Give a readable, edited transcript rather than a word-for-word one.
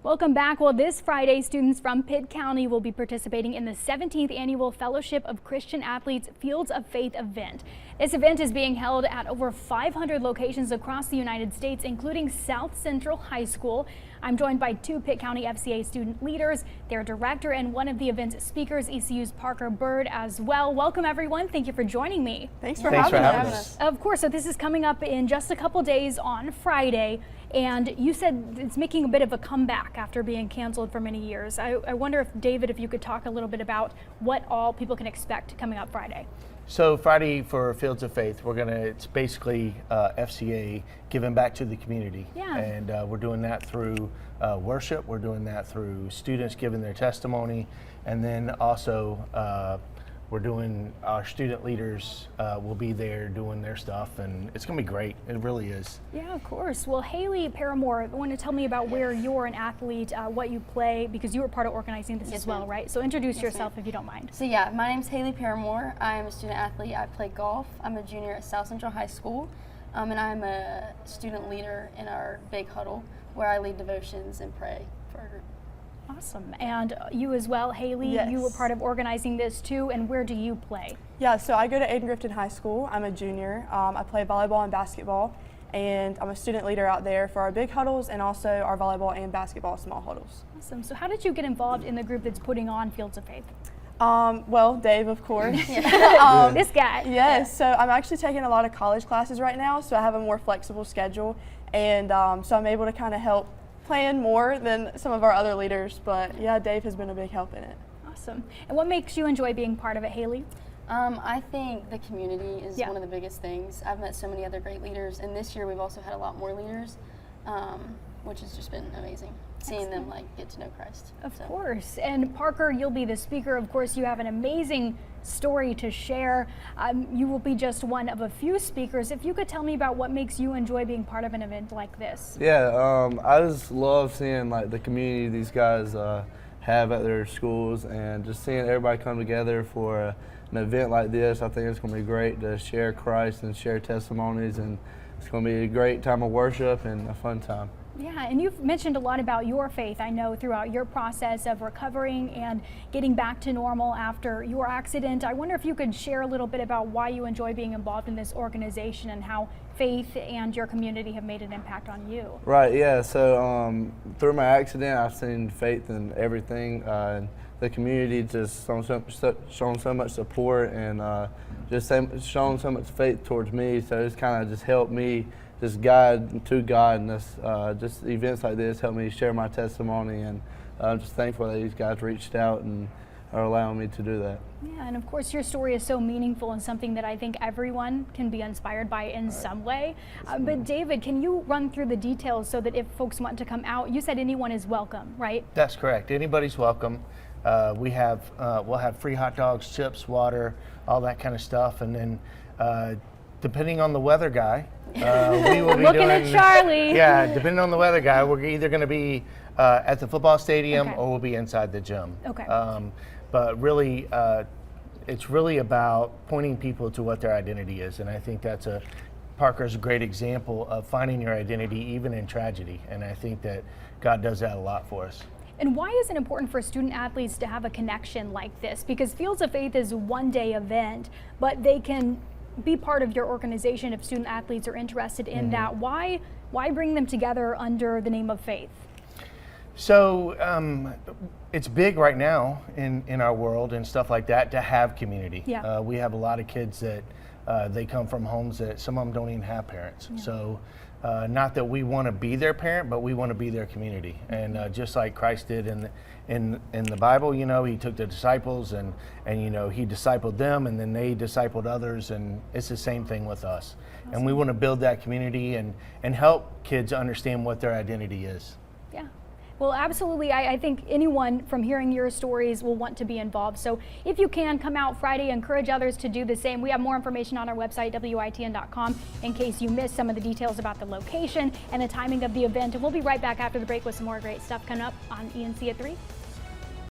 Welcome back. Well, this Friday, students from Pitt County will be participating in the 17th Annual Fellowship of Christian Athletes Fields of Faith event. This event is being held at over 500 locations across the United States, including South Central High School. I'm joined by two Pitt County FCA student leaders, their director, and one of the event's speakers, ECU's Parker Bird, as well. Welcome, everyone. Thank you for joining me. Thanks for having us. Of course. So this is coming up in just a couple days on Friday. And you said it's making a bit of a comeback after being canceled for many years. I wonder if, David, if you could talk a little bit about what all people can expect coming up Friday. So Friday for Fields of Faith, it's basically FCA giving back to the community. Yeah. And we're doing that through worship, we're doing that through students giving their testimony, and then also we're doing, our student leaders will be there doing their stuff, and it's going to be great. It really is. Yeah, of course. Well, Haley Paramore, want to tell me about where you're an athlete, what you play, because you were part of organizing this as well, right? So introduce yourself if you don't mind. So yeah, my name's Haley Paramore. I'm a student athlete. I play golf. I'm a junior at South Central High School, and I'm a student leader in our big huddle where I lead devotions and pray for our group. Awesome. And you as well, Haley, you were part of organizing this too, and where do you play? Yeah, so I go to Aiden-Grifton High School. I'm a junior. I play volleyball and basketball, and I'm a student leader out there for our big huddles and also our volleyball and basketball small huddles. Awesome. So how did you get involved in the group that's putting on Fields of Faith? Well, Dave, of course. This guy. Yes, so I'm actually taking a lot of college classes right now, so I have a more flexible schedule, and so I'm able to kind of help plan more than some of our other leaders, but yeah, Dave has been a big help in it. Awesome. And what makes you enjoy being part of it, Haley? I think the community is one of the biggest things. I've met so many other great leaders, and this year we've also had a lot more leaders, which has just been amazing. Seeing them get to know Christ. Of course. And Parker, you'll be the speaker. Of course, you have an amazing story to share. You will be just one of a few speakers. If you could tell me about what makes you enjoy being part of an event like this. Yeah, I just love seeing the community these guys have at their schools, and just seeing everybody come together for an event like this. I think it's going to be great to share Christ and share testimonies, and it's going to be a great time of worship and a fun time. Yeah, and you've mentioned a lot about your faith, I know, throughout your process of recovering and getting back to normal after your accident. I wonder if you could share a little bit about why you enjoy being involved in this organization and how faith and your community have made an impact on you. Right, yeah, so through my accident, I've seen faith in everything. The community just shown so much support and just shown so much faith towards me, so it's kind of just helped me just guide to God, and this, just events like this help me share my testimony, and I'm just thankful that these guys reached out and are allowing me to do that. Yeah, and of course your story is so meaningful and something that I think everyone can be inspired by in some way. But David, can you run through the details so that if folks want to come out, you said anyone is welcome, right? That's correct. Anybody's welcome. We'll have free hot dogs, chips, water, all that kind of stuff, and then depending on the weather guy, we will be looking at Charlie. Yeah, depending on the weather guy, we're either going to be at the football stadium or we'll be inside the gym. Okay. But really, it's really about pointing people to what their identity is, and I think Parker's a great example of finding your identity even in tragedy, and I think that God does that a lot for us. And why is it important for student athletes to have a connection like this? Because Fields of Faith is a one-day event, but they can be part of your organization if student athletes are interested in that. Why bring them together under the name of faith? So it's big right now in our world and stuff like that to have community. Yeah. We have a lot of kids that they come from homes that some of them don't even have parents. Yeah. So not that we want to be their parent, but we want to be their community. And just like Christ did in the Bible, he took the disciples and he discipled them, and then they discipled others, and it's the same thing with us. Awesome. And we want to build that community and help kids understand what their identity is. Yeah. Well, absolutely. I think anyone from hearing your stories will want to be involved. So if you can, come out Friday, encourage others to do the same. We have more information on our website, WITN.com, in case you missed some of the details about the location and the timing of the event. And we'll be right back after the break with some more great stuff coming up on ENC at 3.